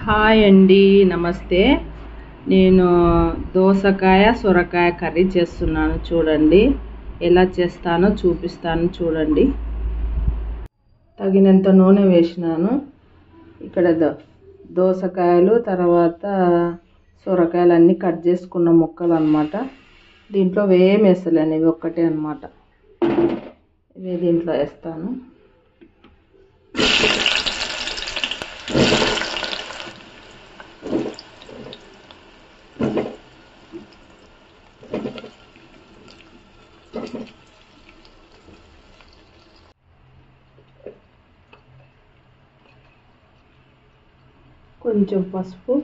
Hi అండి, నమస్తే. నేను దోసకాయ సొరకాయ కర్రీ చేస్తున్నాను. చూడండి, ఎలా చేస్తానో చూపిస్తాను. చూడండి, తగినంత నూనె వేసినాను. ఇక్కడ దోసకాయలు తర్వాత సొరకాయలు అన్నీ కట్ చేసుకున్న ముక్కలు అన్నమాట. దీంట్లో వేయం వేస్తలేను, ఇవి ఒక్కటే అన్నమాట. ఇవి దీంట్లో వేస్తాను. కొంచెం పసుపు,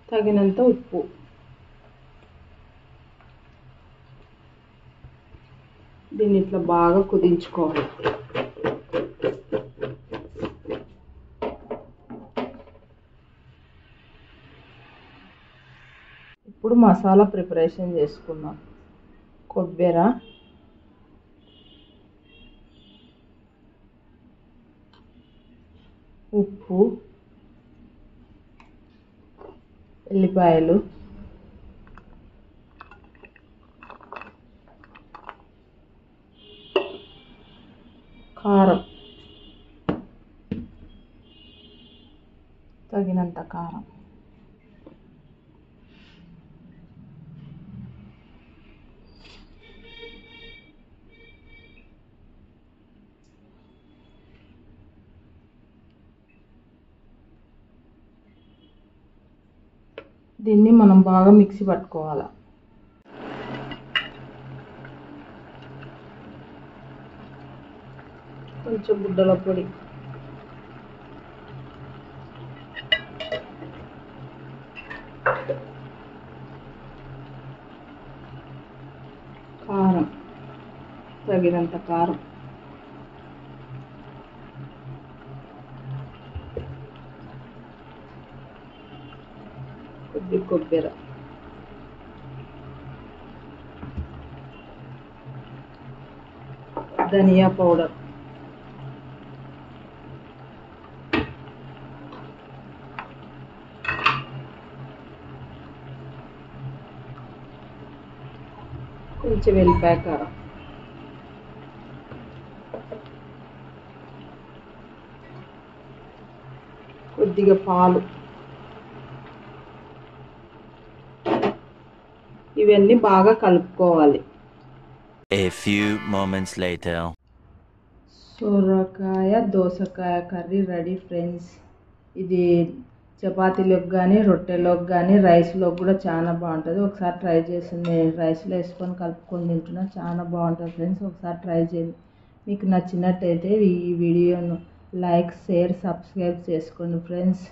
తగినంత ఉప్పు, దీన్ని ఇట్లా బాగా కుదించుకోవాలి. ఇప్పుడు మసాలా ప్రిపరేషన్ చేసుకుందాం. కొబ్బరి, ఉప్పు, ఎల్లిపాయలు, కారం, తగినంత కారం, దీన్ని మనం బాగా మిక్సీ పట్టుకోవాలి. కొంచెం గుడ్డల పొడి, కారం, తగినంత కారం, కొద్ది కొబ్బరి, ధనియా పౌడర్, కొంచెం వెల్లిపాయ కారం, కొద్దిగా పాలు, ఇవన్నీ బాగా కలుపుకోవాలి. A few moments later. సొరకాయ దోసకాయ కర్రీ రెడీ ఫ్రెండ్స్. ఇది చపాతీలోకి కానీ రొట్టెలోకి కానీ రైస్లోకి కూడా చాలా బాగుంటుంది. ఒకసారి ట్రై చేసింది, రైస్లో వేసుకొని కలుపుకొని తింటున్నా, చాలా బాగుంటుంది ఫ్రెండ్స్. ఒకసారి ట్రై చేయండి. మీకు నచ్చినట్టయితే ఈ వీడియోను లైక్, షేర్, సబ్స్క్రైబ్ చేసుకోండి ఫ్రెండ్స్.